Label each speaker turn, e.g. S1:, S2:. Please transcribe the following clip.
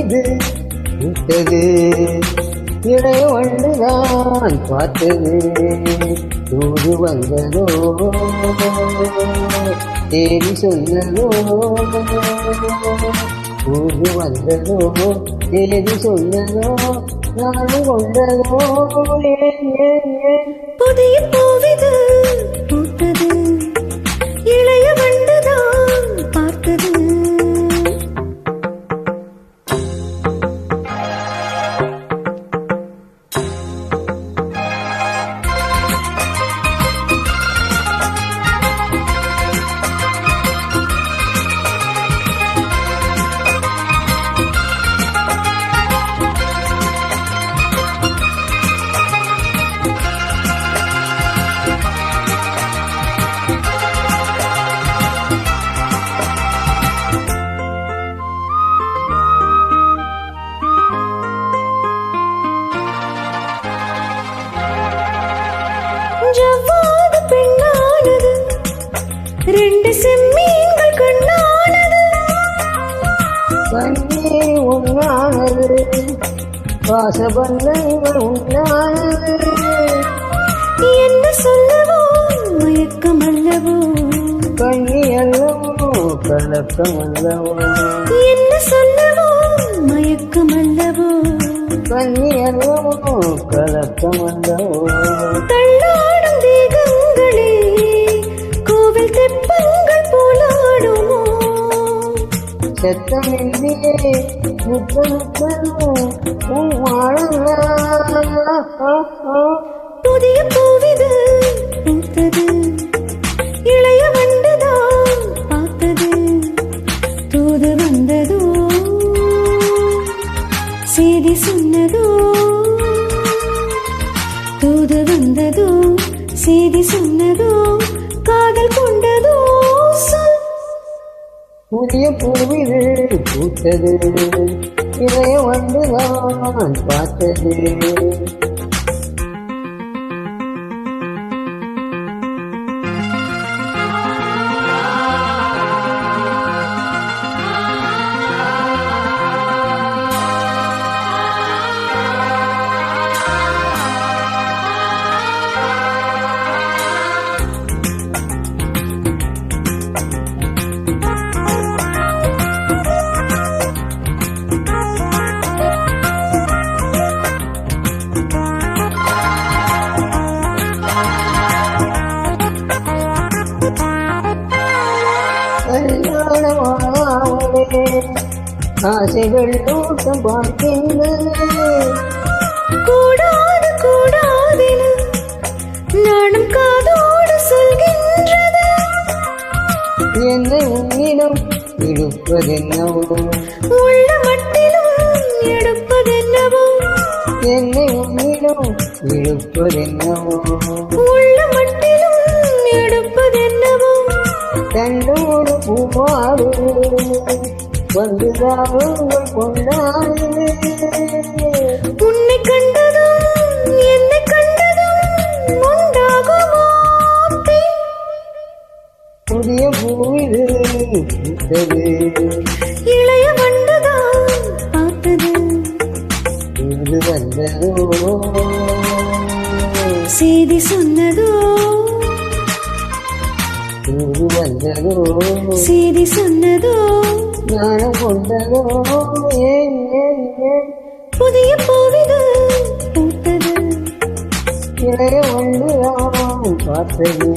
S1: பூவிது விட்டது இளைய வண்டுதான் பார்த்தது தூது வந்ததோ தேடி சொன்னதோ தூது வந்ததோ தேடி சொன்னதோ நானும் கொண்டதோ
S2: புதிய பூவிது பூத்தது இளைய வண்டுதான் பார்த்தது ஜவ்வாது பெண்ணானது ரெண்டு செம்மீன்கள் கண்ணானது
S1: கண்ணே உண்ணானது வாசபந்தங்கள் உண்ணானது
S2: என்ன சொல்லவோ மயக்கம் அல்லவோ
S1: கண்ணி அல்லவோ கலக்கம் அல்லவோ
S2: என்ன சொல்லவோ மயக்கம் அல்லவோ
S1: கண்ணி அல்லவோ கலக்கம் அல்லவோ
S2: தள்ளாடும் தேகங்களே கோவில் தெப்பங்கள் போலாடுமோ
S1: சத்தமில்லையே
S2: புதிய பூவிது பூத்தது இளைய வண்டுதான் பார்த்தது தூது வந்ததோ செய்தி சொன்னதோ தூது வந்ததோ செய்தி சொன்னதோ காதல் கொண்டதோ சொல்
S1: புதிய பூவிது பூத்தது இளைய வண்டுதான் பார்த்தது ஆசைகள் தோட்டம் பார்க்கின்றது
S2: கூடாது கூடாதென நானும் காதோடு சொல்கின்றது
S1: என்னை உன்னிடம் இழுப்பதென்னவோ
S2: உள்ள மட்டிலும் எடுப்பதென்னவோ
S1: என்னை உன்னிடம் இழுப்பதென்னவோ
S2: உள்ள மட்டிலும் எடுப்பதென்னவோ
S1: தண்டோடு பூமாறு வந்துதாங்கள் கொண்டாடு
S2: உன்னை கண்டதும் என்னை கண்டதும் உண்டாகுமோ
S1: புதிய பூவிது பூத்தது
S2: இளைய வண்டுதான் பார்த்தது
S1: இது வந்ததோ
S2: செய்தி சொன்னதோ
S1: இது வந்ததோ
S2: செய்தி சொன்னதோ
S1: ஞானம் கொண்டதோ
S2: புதிய பூவிது பூத்தது
S1: இளைய வண்டுதான் பார்த்தது